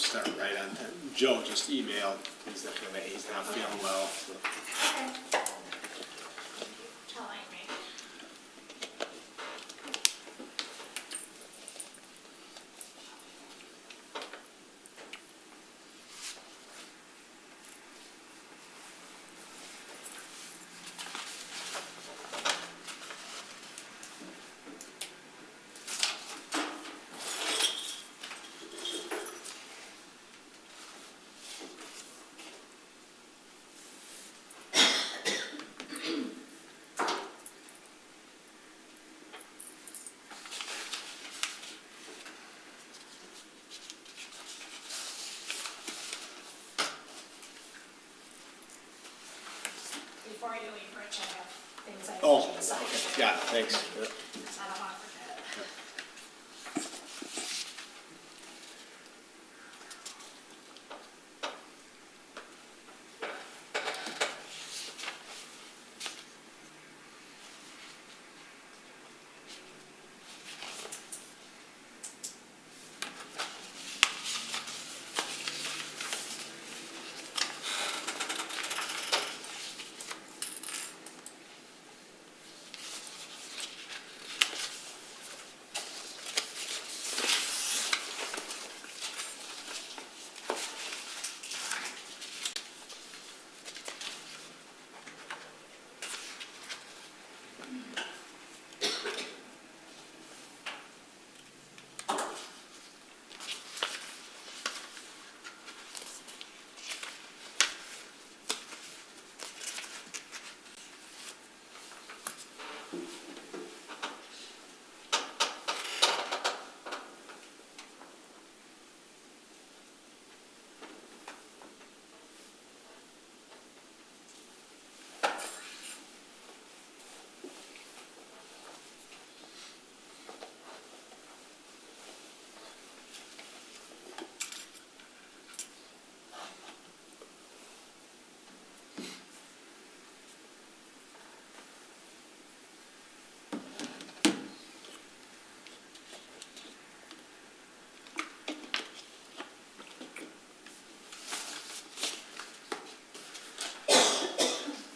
start right on time. Joe just emailed, he's not feeling well. So. Okay. Telling me. Before you leave, Rich, I have things I need you to sign. Okay. Yeah, thanks. Yeah. Because I don't want to forget.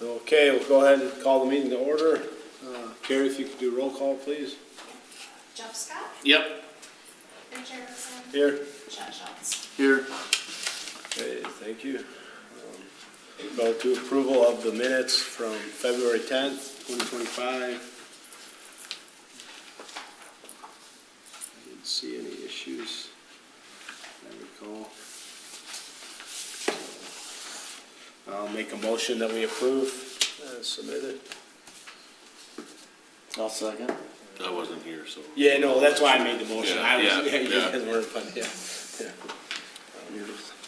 Okay, we'll go ahead and call the meeting to order. Carrie, if you could do roll call, please. Jeff Scott, Yep. Rich Erickson, Here. Chad Schultz. Here. Okay, thank you. Go to approval of the minutes from February 10th, 2025. I didn't see any issues, I recall. I'll make a motion that we approve as submitted. I'll second. I wasn't here, so. Yeah, no, that's why I made the motion. Yeah, You yeah. guys weren't, but yeah.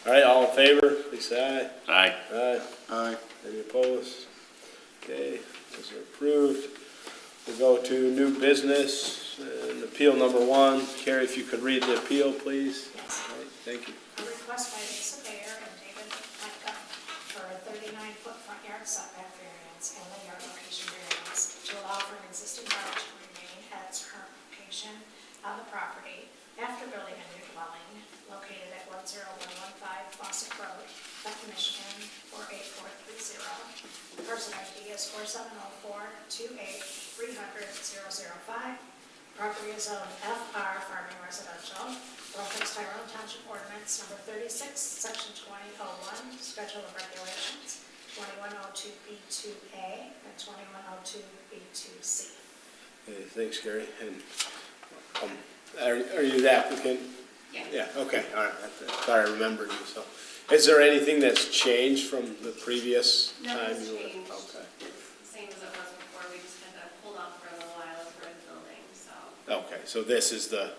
All right, all in favor, please say aye. Aye. Aye. Aye. Any opposed? Okay, those are approved. We'll go to new business, and appeal number 1. Carrie, if you could read the appeal, please. Yes. All right, thank you. A request by Lisa Bayer and David Micah for a 39-foot front yard setback variance and the yard location variance to allow for an existing garage to remain at its current location on the property after building a new dwelling located at 10115 Fawcett Road, Beck, Michigan, 48430. Person ID is 4704-28-300-005. Property is zoned FR Farming Residential. Reference Tyrone Township Ordinance Number 36, Section 2001, Schedule of Regulations, 2102B2A and 2102B2C. Hey, thanks, Carrie. And are you the applicant? Yeah. Yeah, okay, all right. I thought I remembered you, so. Is there anything that's changed from the previous time? Nothing's you were- changed. Okay. It's the same as it was before, we just had to hold off for a little while as we're in the building, so. Okay, so this is the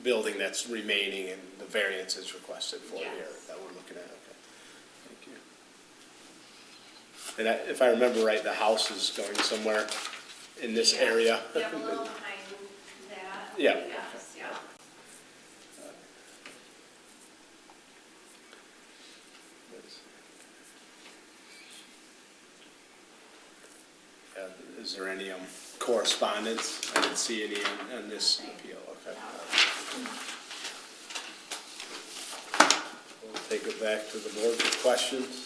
building that's remaining and the variance is requested for here Yes. that we're looking at, okay. Thank you. And if I remember right, the house is going somewhere in this Yeah. area? Yep, a little behind that. Yeah. Yes, yeah. Is there any correspondence? I didn't see any on this appeal, okay. take it back to the board for questions.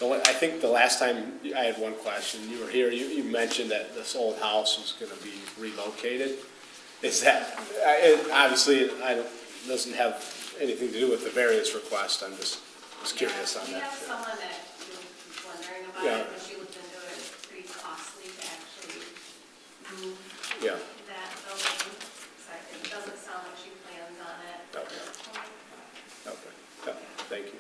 I think the last time I had one question, you were here, you mentioned that this old house was gonna be relocated. Is that, obviously, doesn't have anything to do with the variance request, I'm just curious on We that. have someone that was wondering about Yeah. it, when she looked into it, it's pretty costly to actually move Yeah, that building. So it doesn't sound like she plans on it at Okay. this point. okay, yeah, thank you.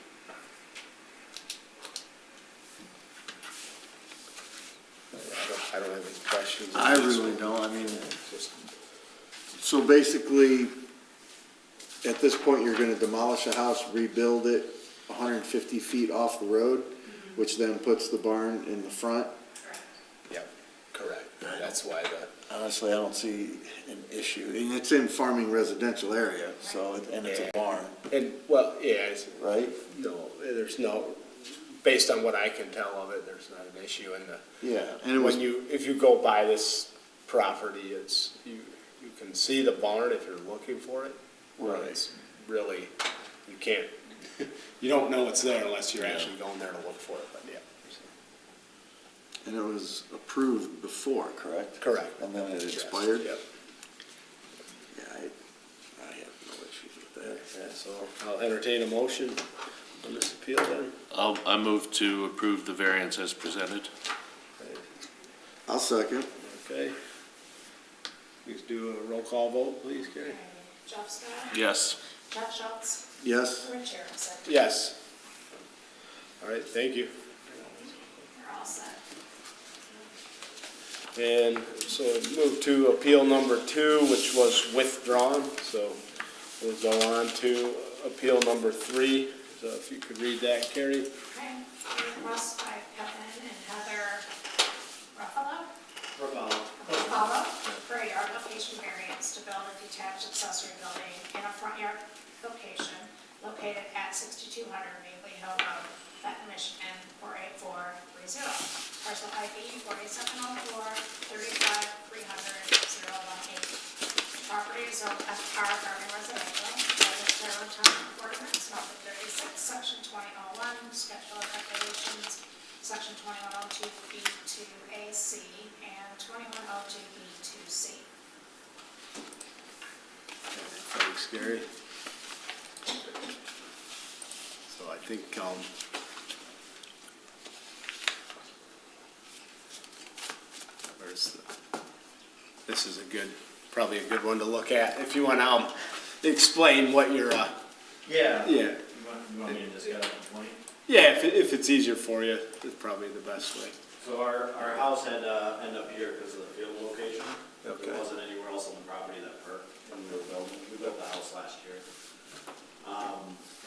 I don't have any questions. I really don't, I mean, Just- so basically, at this point, you're gonna demolish a house, rebuild it 150 feet off the road, which then puts the barn in the front. Correct. Yep, correct, that's why Honestly, I don't see an issue, and it's in farming residential area, so, and it's a barn, and, well, yeah, right? no, there's no, based on what I can tell of it, there's not an issue in the, Yeah, and it was, if you go by this property, you can see the barn if you're looking for it. But Right. It's really, you can't, you don't know it's there unless you're actually going there to look for it, but yeah. and it was approved before, correct? Correct. And then it Yes, expired? Yep. Yeah, I have no issues with that. Yeah, so I'll entertain a motion on this appeal then. I move to approve the variance as presented. I'll second. Okay. Please do a roll call vote, please, Carrie. Okay. Jeff Scott? Yes. Jeff Schultz? Yes? Rich Harrison? Yes. All right, thank you. You're all set. And so move to appeal number 2, which was withdrawn, so we'll go on to appeal number 3. So if you could read that, Carrie. Okay, request by Kevin and Heather Ruffalo for a yard location variance to build a detached accessory building in a front yard location located at 6200 Mabley Hill Road, Benton, Michigan, 48430. Parcel ID 4704 35 300 018. Property is zoned FR Garden Residential, by the Tyrone Township ordinance number 36, section 2001, schedule of regulations, section 2102 B2AC and 2102 B2C. Thanks, Gary. So I think, this is probably a good one to look at. If you want to, explain what you're, Yeah. yeah. You want me to just get up and point? Yeah, if it's easier for you, it's probably the best way. So our house had end up here because of the field location. Okay. There wasn't anywhere else on the property that perked when we were building. We built the house last year.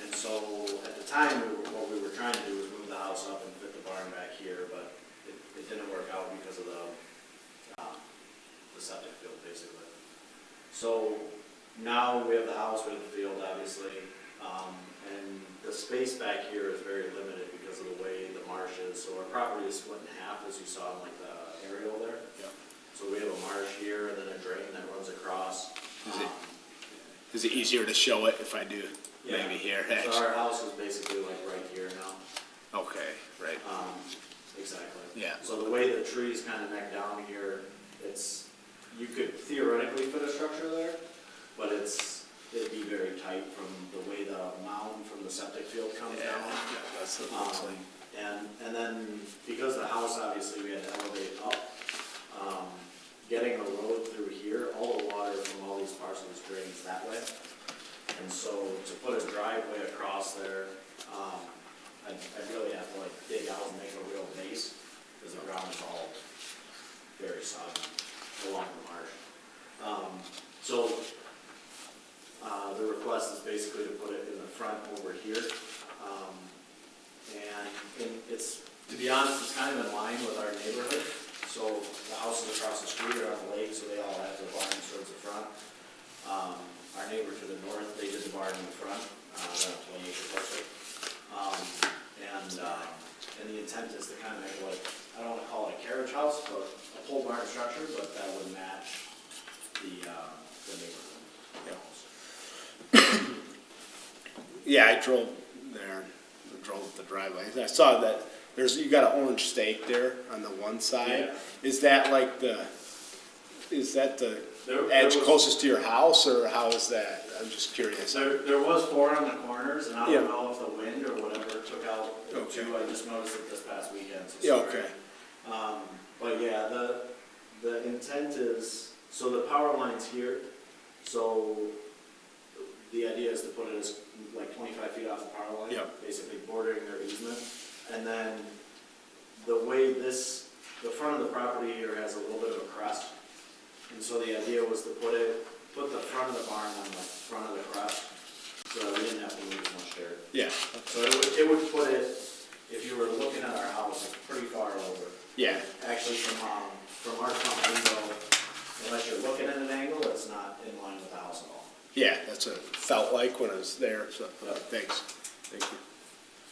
And so at the time, what we were trying to do was move the house up and fit the barn back here, but it didn't work out because of the septic field, basically. So now we have the house, we have the field, obviously, and the space back here is very limited because of the way the marsh is. So our property is split in half, as you saw in like the aerial there. Yep. So we have a marsh here and then a drain that runs across. Is it easier to show it if I do maybe here? So Actually? our house is basically like right here now. Okay, right. Exactly. Yeah. So the way the trees kind of neck down here, you could theoretically fit a structure there, but it'd be very tight from the way the mound from the septic field comes Yeah, down. that's what it looks like. And then, because the house, obviously, we had to elevate up, getting a road through here, all the water from all these parcels drains that way. And so to put a driveway across there, I'd really have to like dig out and make a real base, because the ground is all very soggy along the marsh. The request is basically to put it in the front over here. And it's, to be honest, it's kind of in line with our neighborhood. So the houses across the street are on the lake, so they all have their barns towards the front. Our neighbor to the north, they did the barn in the front, that 20-acre parcel. And the intent is to kind of make what, I don't want to call it a carriage house, but a pole barn structure, but that would match the neighborhood. Yeah, I drove there, I drove the driveway. I saw that you got an orange stake there on the one side. Yeah. Is that like is that the There edge was- closest to your house, or how is that? I'm just curious. There was 4 on the corners, and I Yeah. don't know if the wind or whatever took out the Okay. 2. I just noticed it this past weekend, so Yeah, sorry. okay. But yeah, the intent is, so the power line's here, so the idea is to put it as like 25 feet off the power line. Yep. Basically bordering their easement. And then the way the front of the property here has a little bit of a crest. And so the idea was to put the front of the barn on the front of the crest, so that we didn't have to move as much dirt. Yeah, So it would put it, if you were looking at our house, it's pretty far over. yeah, Actually, from our front window, unless you're looking at an angle, it's not in line with the house at all. yeah, that's what it felt like when I was there, so, thanks, thank you.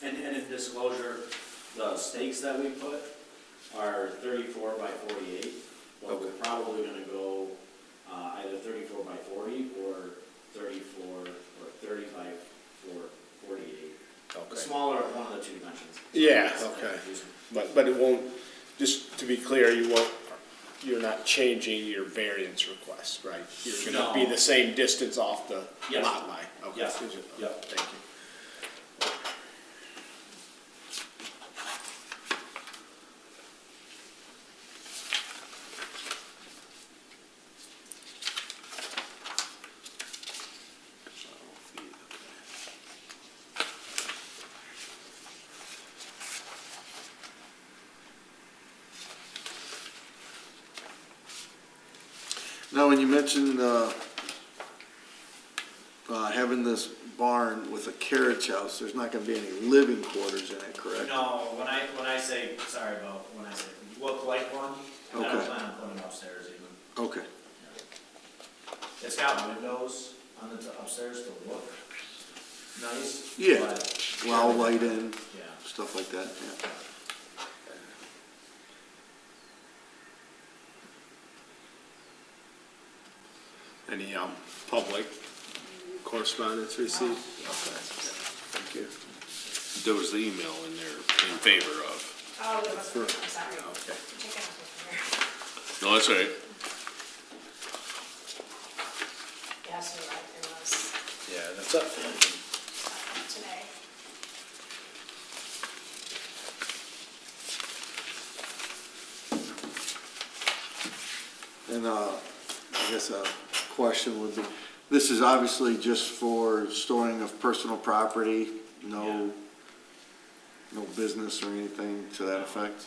And in disclosure, the stakes that we put are 34 by 48. Well, we're Okay. probably gonna go either 34 by 40 or 34 or 30 by 48. The Okay. smaller of one of the 2 dimensions. Yeah, That's okay. confusing. But it won't, just to be clear, you're not changing your variance request, right? You're gonna be No. the same distance off the Yes. lot line? Okay. Yes. Yep. Thank you. Now, when you mentioned, having this barn with a carriage house, there's not gonna be any living quarters in it, correct? No, when I say, sorry about, when I say look like one, I don't Okay. plan on putting upstairs even. Okay, It's got windows on the upstairs to look nice. Yeah. but- well, light in, Yeah. stuff like that, yeah. Any, public correspondence received? Okay. Thank you. There was the email in there in favor of. Oh, there was, I'm sorry. Okay. Take it off of here. No, that's all right. Yes, you're right, there was Yeah, that's up. today. And, I guess a question would be, this is obviously just for storing of personal property, no business or anything to that effect?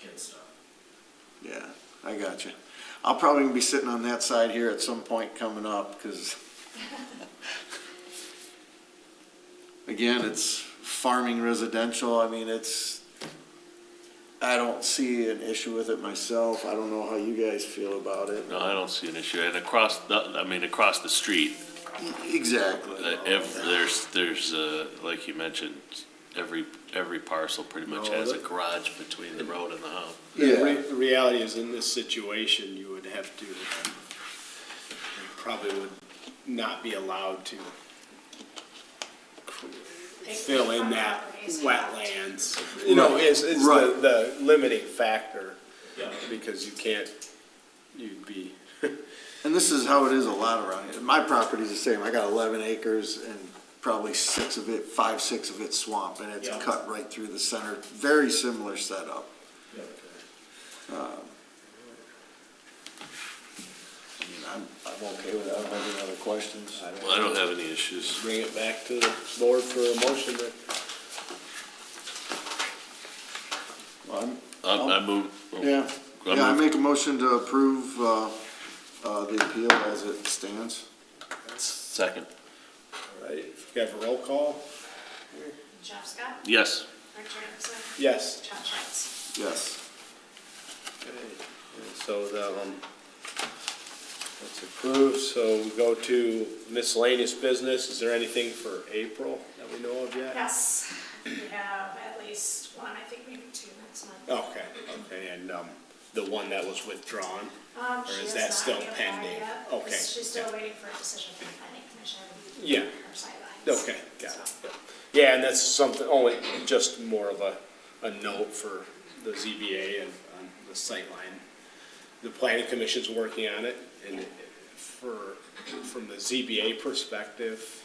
Kid stuff. Yeah, I got you. I'll probably be sitting on that side here at some point coming up, because again, it's farming residential. I mean, I don't see an issue with it myself. I don't know how you guys feel about it. No, I don't see an issue. And across the street, Exactly. there's, like you mentioned, every parcel pretty much No, has a that- garage between the road and the house. Yeah. The reality is, in this situation, you would have to, you probably would not be allowed to fill in that wetlands. You know, is Right. the limiting factor, Yeah. because you'd be, And this is how it is a lot around here. My property's the same. I got 11 acres and probably 6 of it, 5, 6 of it swamp, and it's Yeah. cut right through the center. Very similar setup. I mean, I'm okay with that. I don't have any other questions. Well, I don't have any issues. bring it back to the board for a motion then. Well, I move. Yeah, I yeah, I move- make a motion to approve, the appeal as it stands. Second. All right, if you have a roll call? Jeff Scott, Yes. Rick Jacobson, Yes. John Schultz. Yes. Okay, and so that's approved, so we go to miscellaneous business. Is there anything for April that we know of yet? Yes, we have at least one, I think maybe two next month. Okay, and the one that was withdrawn? Or She is has that not still reapplied pending? yet. Okay. She's still waiting for a decision from the planning commission. Yeah. Her sidelines. Okay, got it. Yeah, and that's something, only just more of a note for the ZBA and on the sightline. The planning commission's working on it, and from the ZBA perspective,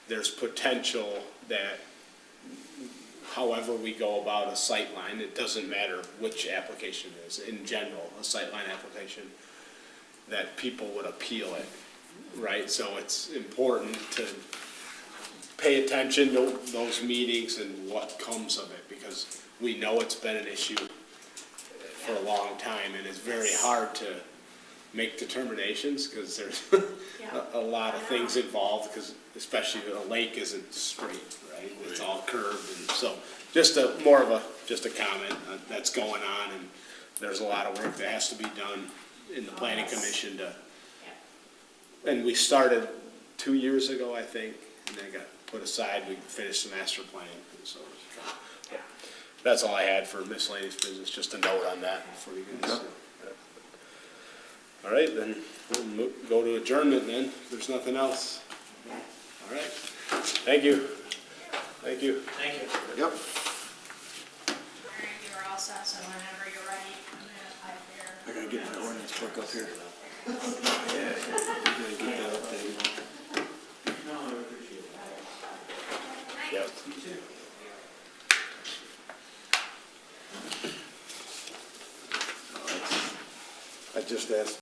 there's potential that however we go about a sightline, it doesn't matter which application it is, in general, a sightline application, that people would appeal it, right? So it's important to pay attention to those meetings and what comes of it, because we know it's been an issue for a long time, and it's very hard to make determinations, because there's Yeah. a lot of things involved, because especially a lake isn't straight, right? It's all curved, and so, just a comment that's going on, and there's a lot of work that has to be done in the planning commission to, Yeah. and we started 2 years ago, I think, and then got put aside, we finished the master plan, and so. That's all I had for miscellaneous business, just a note on that for you guys. All right, then, we'll go to adjournment then, if there's nothing else. All right, thank you. Thank you. Thank you. Yep. All right, you're all set, so whenever you're ready, I'm gonna pipe here. I gotta get my ordinance book up here. Yeah, gotta get that updated. No, I appreciate that. Yep. You too. I just asked